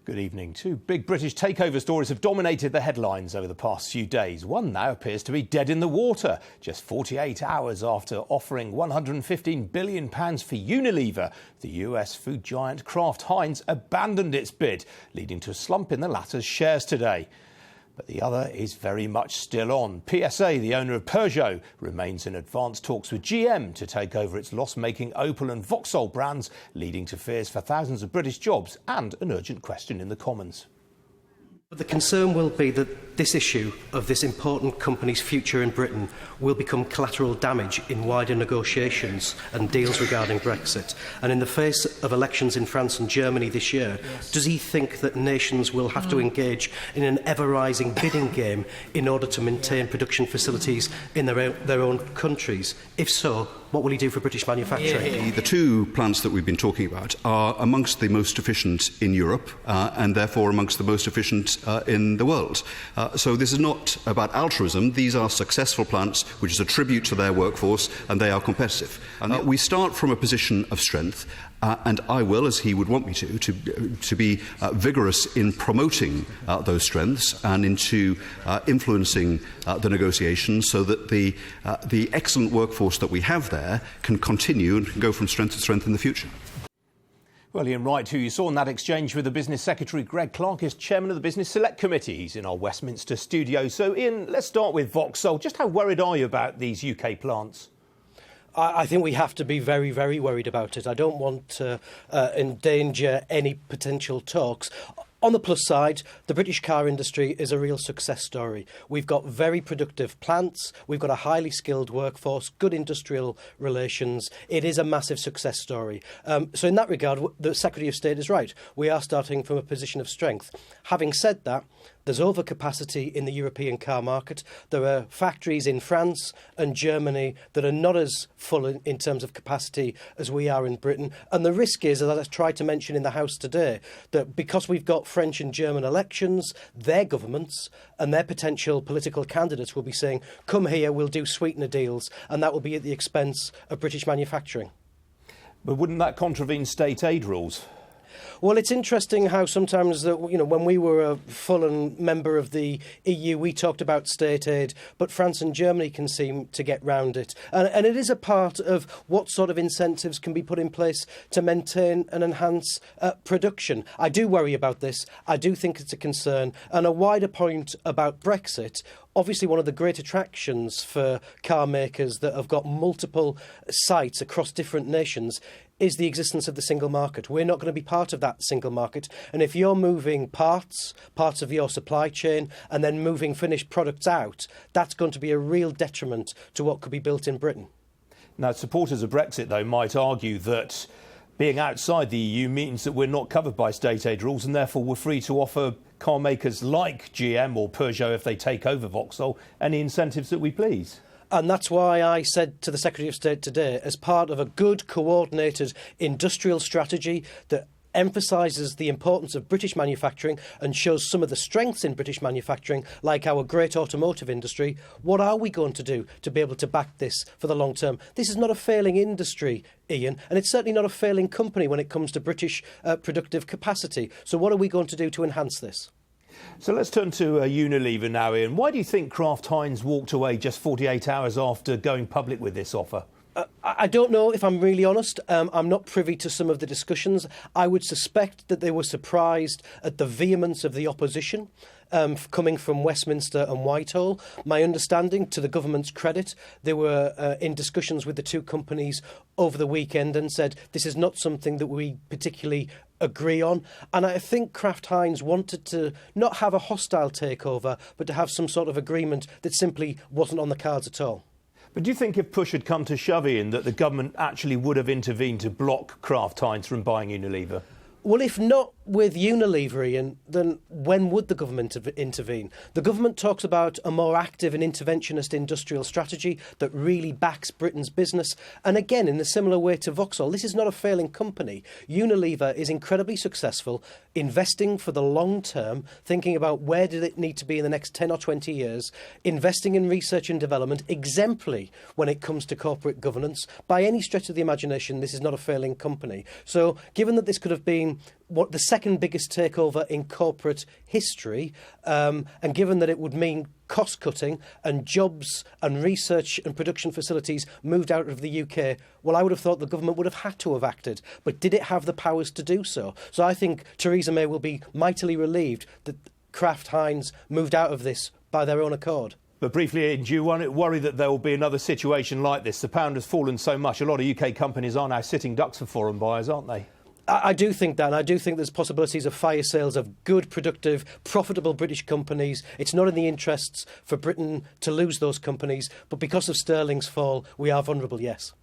Good evening. Two big British takeover stories have dominated the headlines over the past few days. One now appears to be dead in the water, just 48 hours after offering £115 billion for Unilever. The US food giant Kraft Heinz abandoned its bid, leading to a slump in the latter's shares today. But the other is very much still on. PSA, the owner of Peugeot, remains in advanced talks with GM to take over its loss-making Opel and Vauxhall brands, leading to fears for thousands of British jobs and an urgent question in the Commons. But the concern will be that this issue of this important company's future in Britain will become collateral damage in wider negotiations and deals regarding Brexit. And in the face of elections in France and Germany this year, does he think that nations will have to engage in an ever-rising bidding game in order to maintain production facilities in their own countries? If so, what will he do for British manufacturing? The two plants that we've been talking about are amongst the most efficient in Europe and therefore amongst the most efficient in the world. So this is not about altruism. These are successful plants, which is a tribute to their workforce, and they are competitive. We start from a position of strength. And I will, as he would want me to be vigorous in promoting those strengths and into influencing the negotiations so that the excellent workforce that we have there can continue and can go from strength to strength in the future. Well, Iain Wright, who you saw in that exchange with the Business Secretary Greg Clark, is chairman of the Business Select Committee. He's in our Westminster studio. So, Iain, let's start with Vauxhall. Just how worried are you about these UK plants? I think we have to be very, very worried about it. I don't want to endanger any potential talks. On the plus side, the British car industry is a real success story. We've got very productive plants, we've got a highly skilled workforce, good industrial relations. It is a massive success story. So in that regard, the Secretary of State is right. We are starting from a position of strength. Having said that, there's overcapacity in the European car market. There are factories in France and Germany that are not as full in terms of capacity as we are in Britain. And the risk is, as I tried to mention in the House today, that because we've got French and German elections, their governments and their potential political candidates will be saying, come here, we'll do sweetener deals, and that will be at the expense of British manufacturing. But wouldn't that contravene state aid rules? Well, it's interesting how sometimes, when we were a full member of the EU, we talked about state aid, but France and Germany can seem to get round it. And it is a part of what sort of incentives can be put in place to maintain and enhance production. I do worry about this. I do think it's a concern. And a wider point about Brexit, obviously one of the great attractions for car makers that have got multiple sites across different nations is the existence of the single market. We're not going to be part of that single market. And if you're moving parts of your supply chain, and then moving finished products out, that's going to be a real detriment to what could be built in Britain. Now, supporters of Brexit, though, might argue that being outside the EU means that we're not covered by state aid rules and therefore we're free to offer car makers like GM or Peugeot, if they take over Vauxhall, any incentives that we please. And that's why I said to the Secretary of State today, as part of a good, coordinated industrial strategy that emphasises the importance of British manufacturing and shows some of the strengths in British manufacturing, like our great automotive industry, what are we going to do to be able to back this for the long term? This is not a failing industry, Iain, and it's certainly not a failing company when it comes to British productive capacity. So what are we going to do to enhance this? So let's turn to Unilever now, Iain. Why do you think Kraft Heinz walked away just 48 hours after going public with this offer? I don't know, if I'm really honest. I'm not privy to some of the discussions. I would suspect that they were surprised at the vehemence of the opposition coming from Westminster and Whitehall. My understanding, to the government's credit, they were in discussions with the two companies over the weekend and said this is not something that we particularly agree on. And I think Kraft Heinz wanted to not have a hostile takeover, but to have some sort of agreement that simply wasn't on the cards at all. But do you think if push had come to shove, Iain, that the government actually would have intervened to block Kraft Heinz from buying Unilever? Well, if not with Unilever, Iain, then when would the government intervene? The government talks about a more active and interventionist industrial strategy that really backs Britain's business. And again, in a similar way to Vauxhall, this is not a failing company. Unilever is incredibly successful, investing for the long term, thinking about where did it need to be in the next 10 or 20 years, investing in research and development, exemplary when it comes to corporate governance. By any stretch of the imagination, this is not a failing company. So given that this could have been the second biggest takeover in corporate history, and given that it would mean cost cutting and jobs and research and production facilities moved out of the UK, well, I would have thought the government would have had to have acted. But did it have the powers to do so? So I think Theresa May will be mightily relieved that Kraft Heinz moved out of this by their own accord. But briefly, Ian, do you worry that there will be another situation like this? The pound has fallen so much. A lot of UK companies are now sitting ducks for foreign buyers, aren't they? I do think that, and I do think there's possibilities of fire sales of good, productive, profitable British companies. It's not in the interests for Britain to lose those companies, but because of sterling's fall, we are vulnerable, yes.